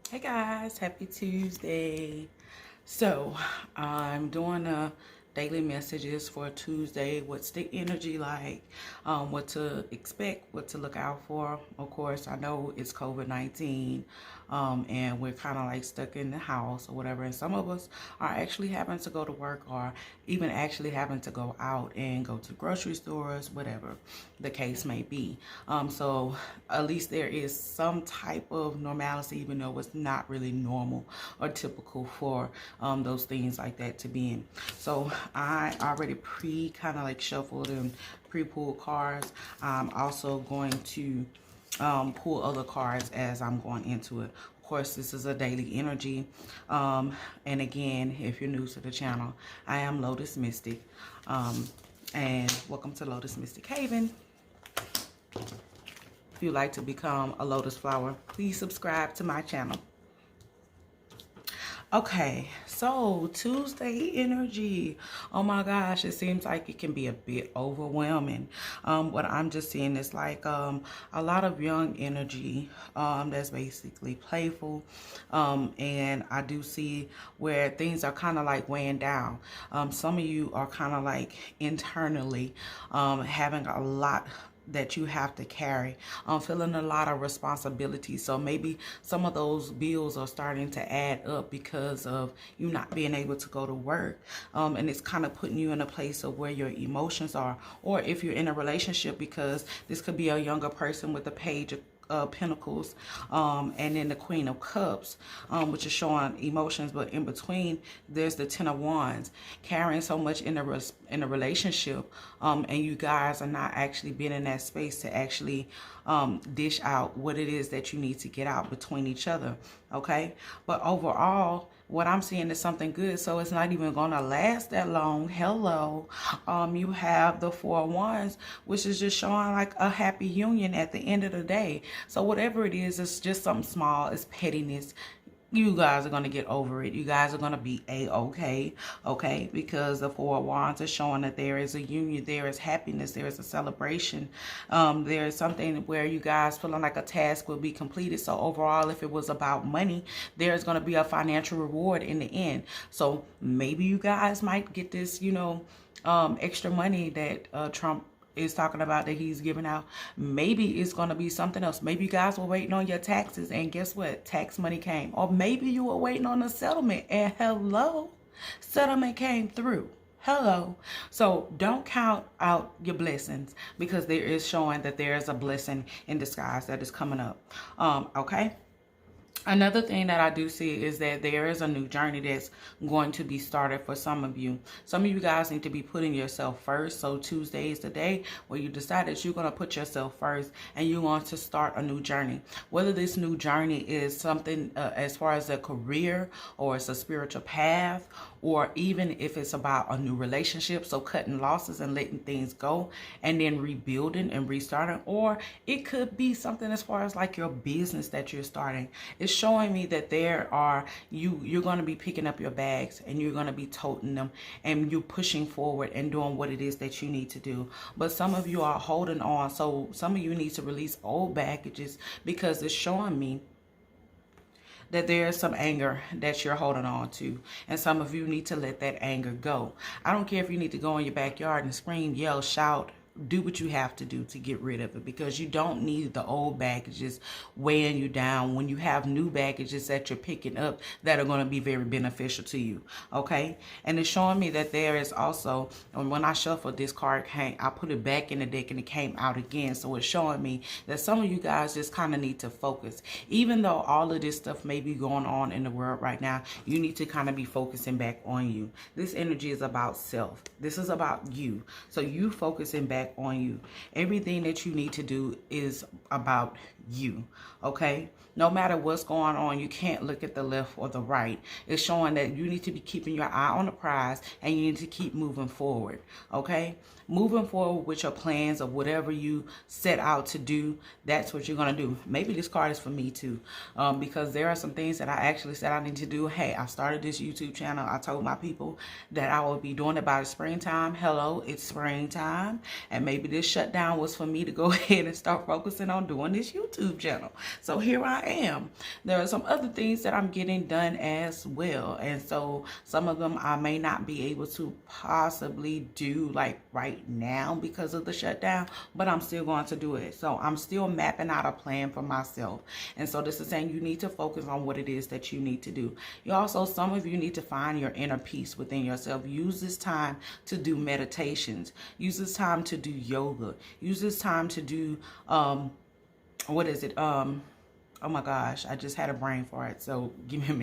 Hey guys, happy Tuesday. So, I'm doing a daily messages for Tuesday. What's the energy like? What to expect, what to look out for. Of course, I know it's COVID-19, and we're kind of like stuck in the house or whatever. And some of us are actually having to go to work or even actually having to go out and go to grocery stores, whatever the case may be. So at least there is some type of normalcy, even though it's not really normal or typical for those things like that to be in. So I already kind of like shuffled and pre-pulled cards. I'm also going to pull other cards as I'm going into it. Of course, this is a daily energy. And again, if you're new to the channel, I am Lotus Mystic. And welcome to Lotus Mystic Haven. If you'd like to become a lotus flower, please subscribe to my channel. Okay, so Tuesday energy. Oh my gosh, it seems like it can be a bit overwhelming. What I'm just seeing is like a lot of young energy that's basically playful. And I do see where things are kind of like weighing down. Some of you are kind of like internally having a lot that you have to carry. I'm feeling a lot of responsibility. So maybe some of those bills are starting to add up because of you not being able to go to work. And it's kind of putting you in a place of where your emotions are. Or if you're in a relationship, because this could be a younger person with a page of Pentacles, and then the Queen of Cups, which is showing emotions, but in between there's the Ten of Wands, carrying so much in a relationship, and you guys are not actually being in that space to actually dish out what it is that you need to get out between each other. Okay, but overall, what I'm seeing is something good, so it's not even gonna last that long. Hello. You have the Four of Wands, which is just showing like a happy union at the end of the day. So whatever it is, it's just something small. It's pettiness. You guys are going to get over it. You guys are going to be a-okay, okay? Because the Four of Wands is showing that there is a union, there is happiness, there is a celebration. There is something where you guys feeling like a task will be completed. So overall, if it was about money, there's going to be a financial reward in the end. So maybe you guys might get this, extra money that Trump is talking about that he's giving out. Maybe it's going to be something else. Maybe you guys were waiting on your taxes and guess what? Tax money came. Or maybe you were waiting on a settlement and hello, settlement came through. Hello. So don't count out your blessings because there is showing that there is a blessing in disguise that is coming up. Okay. Another thing that I do see is that there is a new journey that's going to be started for some of you. Some of you guys need to be putting yourself first. So Tuesday is the day where you decide that you're going to put yourself first and you want to start a new journey. Whether this new journey is something as far as a career or it's a spiritual path, or even if it's about a new relationship, so cutting losses and letting things go and then rebuilding and restarting, or it could be something as far as like your business that you're starting. It's showing me that you're going to be picking up your bags and you're going to be toting them and you're pushing forward and doing what it is that you need to do. But some of you are holding on. So some of you need to release old baggages because it's showing me that there is some anger that you're holding on to. And some of you need to let that anger go. I don't care if you need to go in your backyard and scream, yell, shout, do what you have to do to get rid of it, because you don't need the old baggages weighing you down when you have new baggages that you're picking up that are going to be very beneficial to you. Okay. And it's showing me that there is also, and when I shuffled this card, I put it back in the deck and it came out again. So it's showing me that some of you guys just kind of need to focus. Even though all of this stuff may be going on in the world right now, you need to kind of be focusing back on you. This energy is about self. This is about you. So you focusing back on you. Everything that you need to do is about you. Okay, no matter what's going on, you can't look at the left or the right. It's showing that you need to be keeping your eye on the prize and you need to keep moving forward. Okay, moving forward with your plans of whatever you set out to do. That's what you're going to do. Maybe this card is for me too, because there are some things that I actually said I need to do. Hey, I started this YouTube channel. I told my people that I will be doing it by the springtime. Hello, it's springtime. And maybe this shutdown was for me to go ahead and start focusing on doing this YouTube channel. So here I am. There are some other things that I'm getting done as well. And so some of them I may not be able to possibly do like right now because of the shutdown, but I'm still going to do it. So I'm still mapping out a plan for myself. And so this is saying you need to focus on what it is that you need to do. You also, some of you need to find your inner peace within yourself. Use this time to do meditations. Use this time to do yoga. Use this time to do, what is it? Oh my gosh, I just had a brain fart, so give me a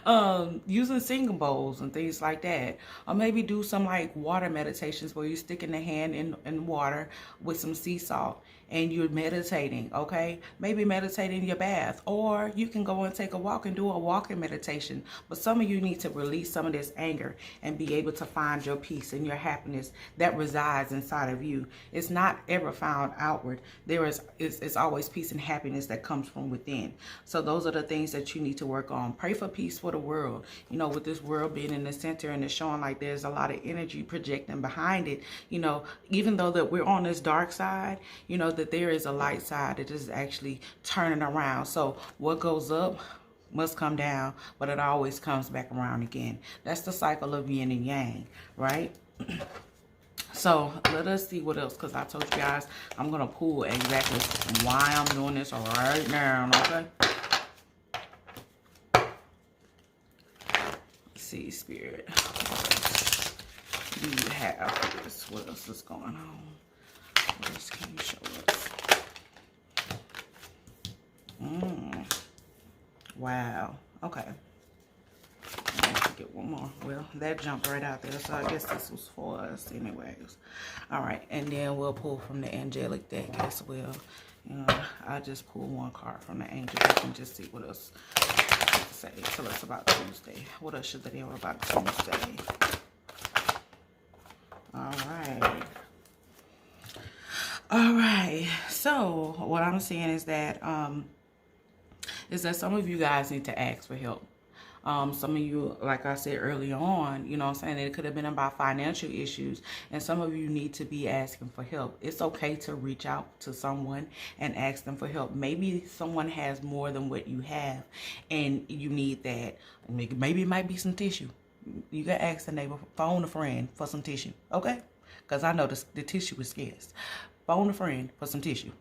minute. Using singing bowls and things like that. Or maybe do some like water meditations where you're sticking the hand in water with some sea salt and you're meditating, okay? Maybe meditate in your bath, or you can go and take a walk and do a walking meditation. But some of you need to release some of this anger and be able to find your peace and your happiness that resides inside of you. It's not ever found outward. It's always peace and happiness that comes from within. So those are the things that you need to work on. Pray for peace for the world. You know, with this world being in the center and it's showing like there's a lot of energy projecting behind it, you know, even though that we're on this dark side, you know, that there is a light side that is actually turning around. So what goes up must come down, but it always comes back around again. That's the cycle of yin and yang, right? So let us see what else, because I told you guys I'm going to pull exactly why I'm doing this right now, okay? Let's see, Spirit. What do you have for this? What else is going on? What else can you show us? Wow. Okay. Let's get one more. Well, that jumped right out there, so I guess this was for us anyways. All right, and then we'll pull from the angelic deck as well. You know, I just pulled one card from the angel deck and just see what else to say. Tell us about Tuesday. What else should they know about Tuesday? All right. All right. So what I'm seeing is that some of you guys need to ask for help. Some of you, like I said earlier on, you know what I'm saying, it could have been about financial issues, and some of you need to be asking for help. It's okay to reach out to someone and ask them for help. Maybe someone has more than what you have and you need that. Maybe it might be some tissue. You can ask the neighbor, phone a friend for some tissue, okay? Because I know the tissue is scarce. Phone a friend for some tissue.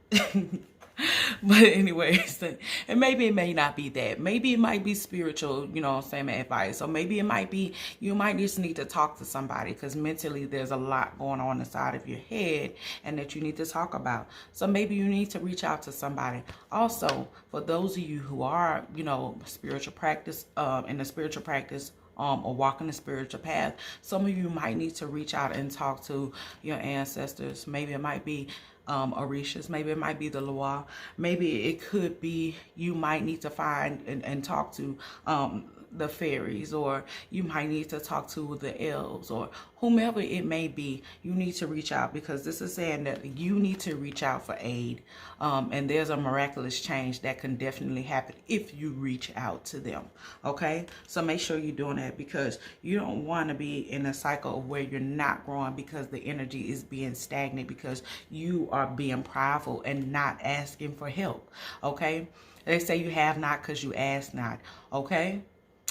But anyways, and maybe it may not be that. Maybe it might be spiritual, you know, same advice. Or maybe it might be, you might just need to talk to somebody because mentally there's a lot going on inside of your head and that you need to talk about. So maybe you need to reach out to somebody. Also, for those of you who are, you know, spiritual practice, in the spiritual practice, or walking the spiritual path, some of you might need to reach out and talk to your ancestors. Maybe it might be Orishas, maybe it might be the Loa, maybe it could be you might need to find and talk to the fairies, or you might need to talk to the elves, or whomever it may be. You need to reach out, because this is saying that you need to reach out for aid, and there's a miraculous change that can definitely happen if you reach out to them. Okay, so make sure you're doing that, because you don't want to be in a cycle of where you're not growing because the energy is being stagnant, because you are being prideful and not asking for help. Okay, they say you have not because you ask not. Okay.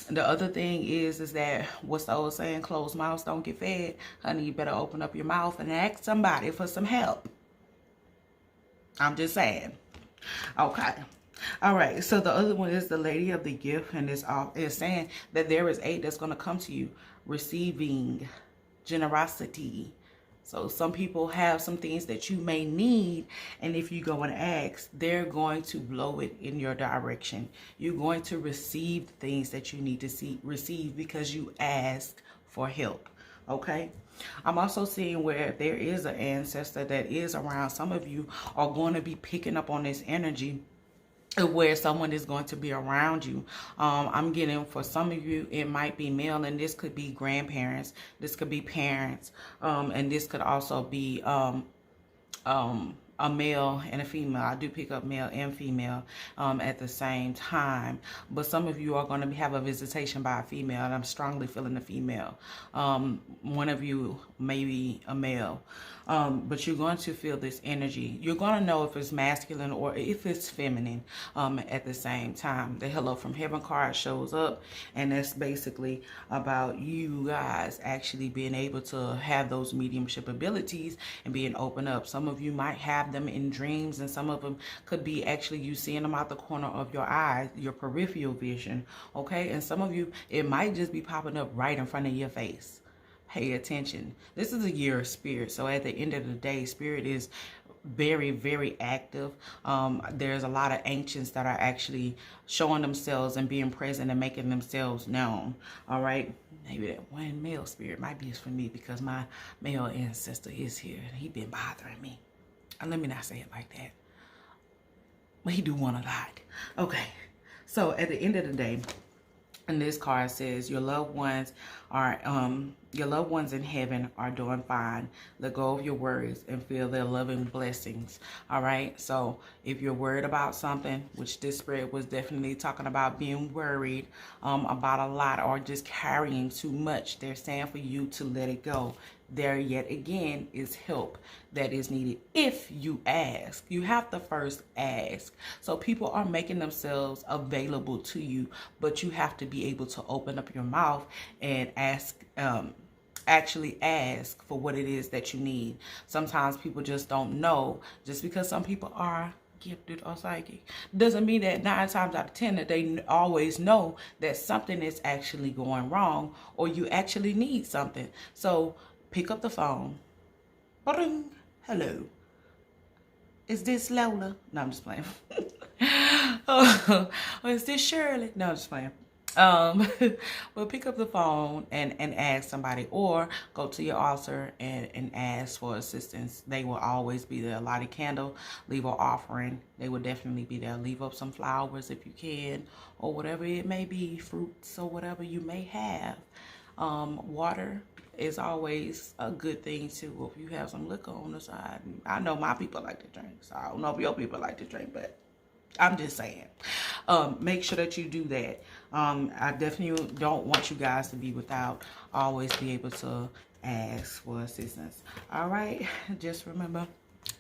The other thing is that what's the old saying, closed mouths don't get fed. Honey, you better open up your mouth and ask somebody for some help. I'm just saying. Okay. All right. So the other one is the Lady of the Gift, and it's saying that there is aid that's going to come to you. Receiving, generosity. So some people have some things that you may need, and if you go and ask, they're going to blow it in your direction. You're going to receive things that you need to receive because you asked for help. Okay. I'm also seeing where there is an ancestor that is around. Some of you are going to be picking up on this energy where someone is going to be around you. I'm getting, for some of you, it might be male, and this could be grandparents, this could be parents, and this could also be a male and a female. I do pick up male and female at the same time. But some of you are going to have a visitation by a female, and I'm strongly feeling the female. One of you may be a male. But you're going to feel this energy. You're going to know if it's masculine or if it's feminine at the same time. The Hello from Heaven card shows up, and that's basically about you guys actually being able to have those mediumship abilities and being open up. Some of you might have them in dreams, and some of them could be actually you seeing them out the corner of your eye, your peripheral vision, okay? And some of you, it might just be popping up right in front of your face. Pay attention. This is a year of spirit. So at the end of the day, spirit is very, very active. There's a lot of ancients that are actually showing themselves and being present and making themselves known. All right. Maybe that one male spirit might be for me because my male ancestor is here and he been bothering me. Let me not say it like that. But he do want a lot. Okay. So at the end of the day, and this card says your loved ones in heaven are doing fine. Let go of your worries and feel their loving blessings. All right. So if you're worried about something, which this spread was definitely talking about being worried about a lot or just carrying too much, they're saying for you to let it go. There yet again is help that is needed if you ask. You have to first ask. So people are making themselves available to you, but you have to be able to open up your mouth and ask, actually ask for what it is that you need. Sometimes people just don't know. Just because some people are gifted or psychic doesn't mean that 9 times out of 10 that they always know that something is actually going wrong or you actually need something. So pick up the phone. Ba-ding. Hello. Is this Lola? No, I'm just playing. Oh, is this Shirley? No, I'm just playing. But pick up the phone and ask somebody, or go to your altar and ask for assistance. They will always be there. Light a candle, leave an offering. They will definitely be there. Leave up some flowers if you can, or whatever it may be, fruits or whatever you may have. Water is always a good thing too. If you have some liquor on the side, I know my people like to drink, so I don't know if your people like to drink, but I'm just saying, make sure that you do that. I definitely don't want you guys to be without. Always be able to ask for assistance. All right, just remember,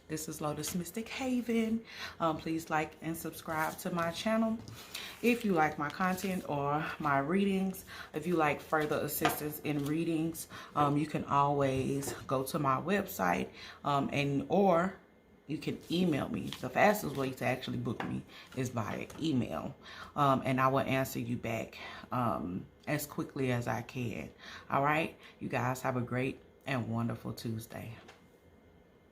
this is Lotus Mystic Haven. Please like and subscribe to my channel if you like my content or my readings. If you like further assistance in readings, you can always go to my website or you can email me. The fastest way to actually book me is via email. And I will answer you back as quickly as I can. All right? You guys have a great and wonderful Tuesday.